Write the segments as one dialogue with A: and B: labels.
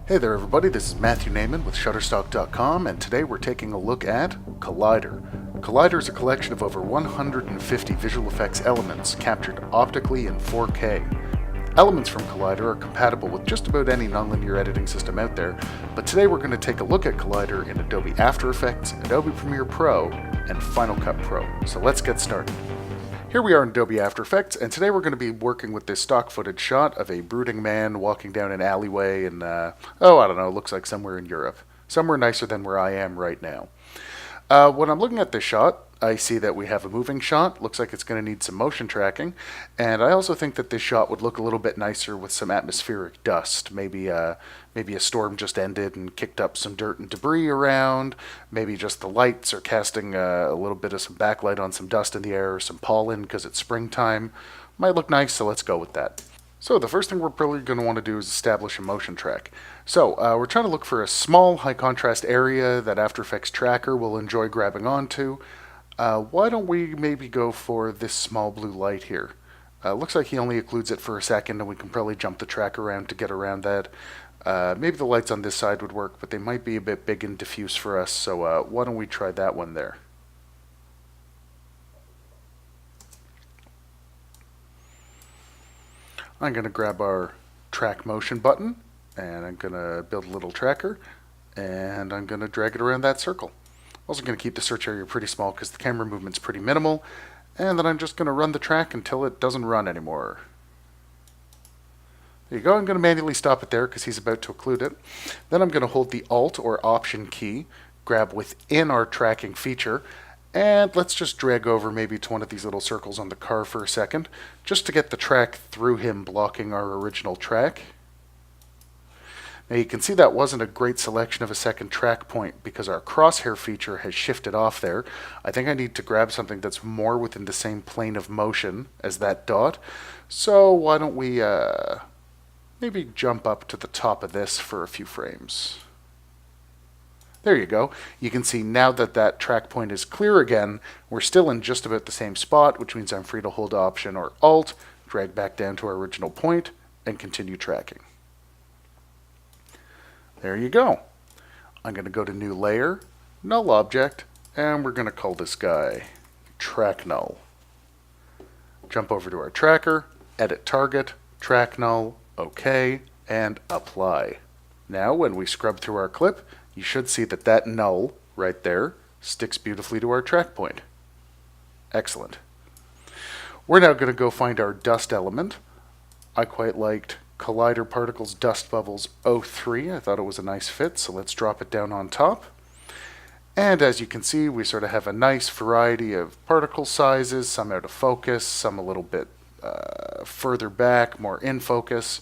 A: Hey there everybody, this is Matthew Naiman with Shutterstock.com, and today we're taking a look at Collider. Collider is a collection of over 150 visual effects elements captured optically in 4K. Elements from Collider are compatible with just about any nonlinear editing system out there, but today we're going to take a look at Collider in Adobe After Effects, Adobe Premiere Pro, and Final Cut Pro. So let's get started. Here we are in Adobe After Effects, and today we're going to be working with this stock footage shot of a brooding man walking down an alleyway in, I don't know, looks like somewhere in Europe. Somewhere nicer than where I am right now. When I'm looking at this shot, I see that we have a moving shot. Looks like it's going to need some motion tracking. And I also think that this shot would look a little bit nicer with some atmospheric dust. Maybe a storm just ended and kicked up some dirt and debris around. Maybe just the lights are casting a little bit of some backlight on some dust in the air or some pollen because it's springtime. Might look nice, so let's go with that. So the first thing we're probably going to want to do is establish a motion track. So we're trying to look for a small high contrast area that After Effects Tracker will enjoy grabbing onto. Why don't we maybe go for this small blue light here? Looks like he only occludes it for a second, and we can probably jump the track around to get around that. Maybe the lights on this side would work, but they might be a bit big and diffuse for us, so why don't we try that one there? I'm going to grab our track motion button, and I'm going to build a little tracker, and I'm going to drag it around that circle. Also going to keep the search area pretty small because the camera movement's pretty minimal, and then I'm just going to run the track until it doesn't run anymore. There you go. I'm going to manually stop it there because he's about to occlude it. Then I'm going to hold the Alt or Option key, grab within our tracking feature, and let's just drag over maybe to one of these little circles on the car for a second, just to get the track through him blocking our original track. Now you can see that wasn't a great selection of a second track point because our crosshair feature has shifted off there. I think I need to grab something that's more within the same plane of motion as that dot. So why don't we maybe jump up to the top of this for a few frames. There you go. You can see now that that track point is clear again, we're still in just about the same spot, which means I'm free to hold Option or Alt, drag back down to our original point, and continue tracking. There you go. I'm going to go to New Layer, Null Object, and we're going to call this guy Track Null. Jump over to our tracker, Edit Target, Track Null, OK, and Apply. Now when we scrub through our clip, you should see that that null right there sticks beautifully to our track point. Excellent. We're now going to go find our dust element. I quite liked Collider Particles Dust Bubbles 03. I thought it was a nice fit, so let's drop it down on top. And as you can see, we sort of have a nice variety of particle sizes, some out of focus, some a little bit further back, more in focus.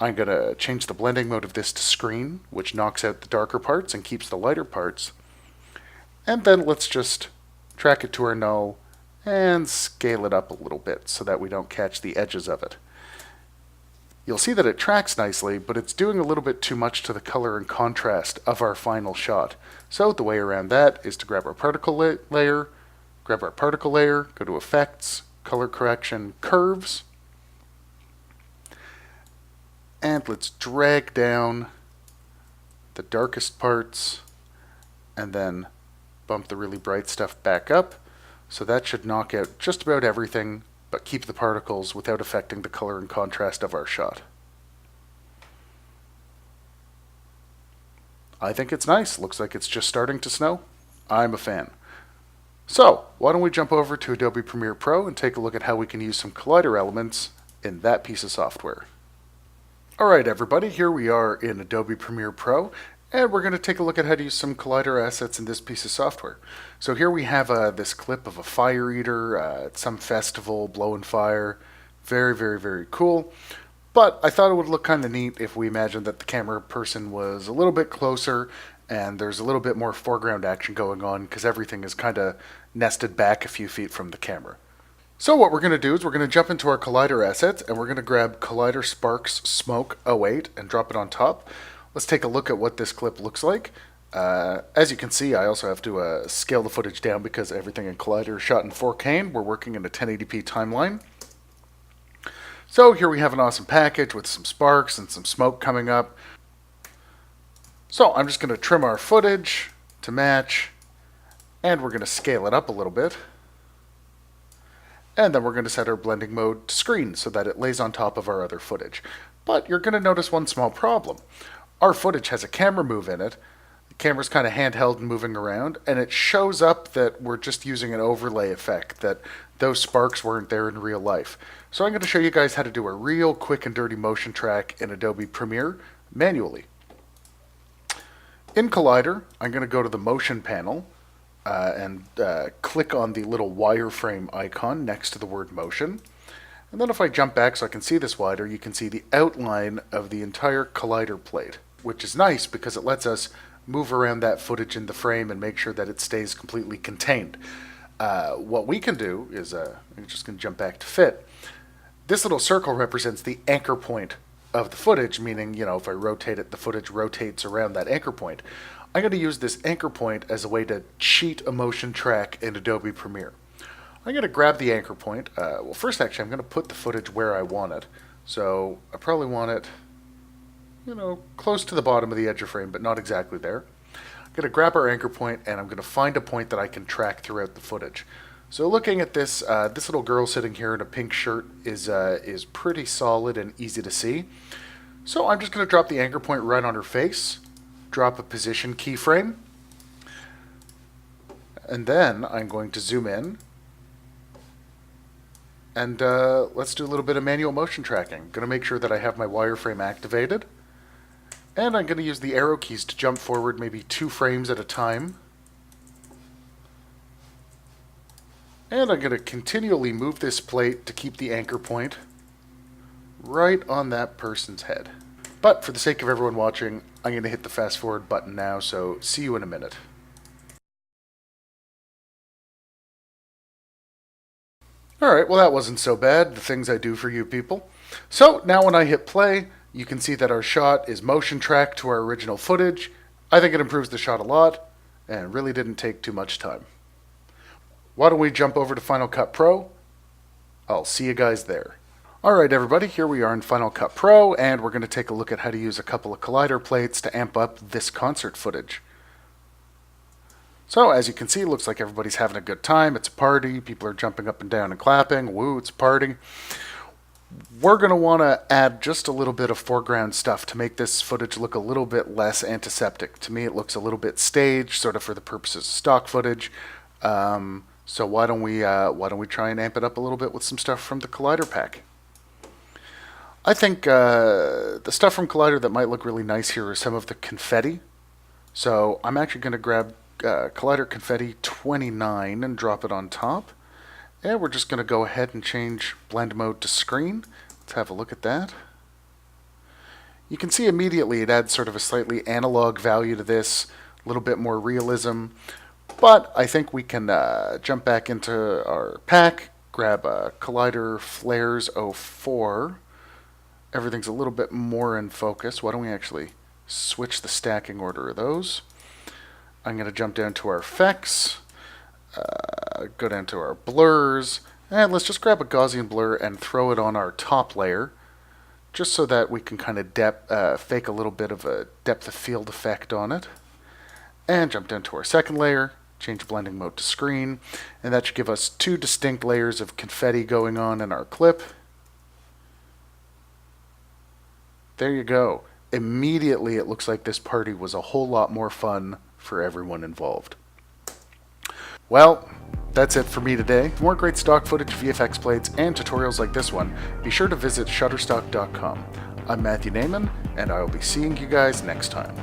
A: I'm going to change the blending mode of this to screen, which knocks out the darker parts and keeps the lighter parts. And then let's just track it to our null and scale it up a little bit so that we don't catch the edges of it. You'll see that it tracks nicely, but it's doing a little bit too much to the color and contrast of our final shot. So the way around that is to grab our particle layer, go to Effects, Color Correction, Curves, and let's drag down the darkest parts and then bump the really bright stuff back up. So that should knock out just about everything, but keep the particles without affecting the color and contrast of our shot. I think it's nice. Looks like it's just starting to snow. I'm a fan. So why don't we jump over to Adobe Premiere Pro and take a look at how we can use some Collider elements in that piece of software. Alright everybody, here we are in Adobe Premiere Pro, and we're going to take a look at how to use some Collider assets in this piece of software. So here we have this clip of a fire eater at some festival, blowing fire. Very, very, very cool. But I thought it would look kind of neat if we imagined that the camera person was a little bit closer and there's a little bit more foreground action going on because everything is kind of nested back a few feet from the camera. So what we're going to do is we're going to jump into our Collider assets and we're going to grab Collider Sparks Smoke 08 and drop it on top. Let's take a look at what this clip looks like. As you can see, I also have to scale the footage down because everything in Collider is shot in 4K and we're working in a 1080p timeline. So here we have an awesome package with some sparks and some smoke coming up. So I'm just going to trim our footage to match, and we're going to scale it up a little bit. And then we're going to set our blending mode to screen so that it lays on top of our other footage. But you're going to notice one small problem. Our footage has a camera move in it. The camera's kind of handheld and moving around, and it shows up that we're just using an overlay effect, that those sparks weren't there in real life. So I'm going to show you guys how to do a real quick and dirty motion track in Adobe Premiere manually. In Collider, I'm going to go to the motion panel and click on the little wireframe icon next to the word motion. And then if I jump back so I can see this wider, you can see the outline of the entire Collider plate, which is nice because it lets us move around that footage in the frame and make sure that it stays completely contained. What we can do is, I'm just going to jump back to fit. This little circle represents the anchor point of the footage, meaning, you know, if I rotate it, the footage rotates around that anchor point. I'm going to use this anchor point as a way to cheat a motion track in Adobe Premiere. I'm going to grab the anchor point. Well, first, actually, I'm going to put the footage where I want it. So I probably want it, you know, close to the bottom of the edge of frame, but not exactly there. I'm going to grab our anchor point, and I'm going to find a point that I can track throughout the footage. So looking at this, this little girl sitting here in a pink shirt is pretty solid and easy to see. So I'm just going to drop the anchor point right on her face, drop a position keyframe, and then I'm going to zoom in. And let's do a little bit of manual motion tracking. I'm going to make sure that I have my wireframe activated. And I'm going to use the arrow keys to jump forward maybe 2 frames at a time. And I'm going to continually move this plate to keep the anchor point right on that person's head. But for the sake of everyone watching, I'm going to hit the fast forward button now, so see you in a minute. Alright, well that wasn't so bad, the things I do for you people. So now when I hit play, you can see that our shot is motion tracked to our original footage. I think it improves the shot a lot, and really didn't take too much time. Why don't we jump over to Final Cut Pro? I'll see you guys there. Alright everybody, here we are in Final Cut Pro, and we're going to take a look at how to use a couple of Collider plates to amp up this concert footage. So as you can see, it looks like everybody's having a good time. It's a party, people are jumping up and down and clapping. Woo, it's a party. We're going to want to add just a little bit of foreground stuff to make this footage look a little bit less antiseptic. To me, it looks a little bit staged, sort of for the purposes of stock footage. So why don't we try and amp it up a little bit with some stuff from the Collider pack? I think the stuff from Collider that might look really nice here is some of the confetti. So I'm actually going to grab Collider Confetti 29 and drop it on top. And we're just going to go ahead and change blend mode to screen. Let's have a look at that. You can see immediately it adds sort of a slightly analog value to this, a little bit more realism. But I think we can jump back into our pack, grab Collider Flares 04. Everything's a little bit more in focus. Why don't we actually switch the stacking order of those? I'm going to jump down to our effects, go down to our blurs, and let's just grab a Gaussian blur and throw it on our top layer, just so that we can kind of fake a little bit of a depth of field effect on it. And jump down to our second layer, change blending mode to screen, and that should give us 2 distinct layers of confetti going on in our clip. There you go. Immediately it looks like this party was a whole lot more fun for everyone involved. Well, that's it for me today. For more great stock footage, VFX plates, and tutorials like this one, be sure to visit Shutterstock.com. I'm Matthew Naiman, and I will be seeing you guys next time.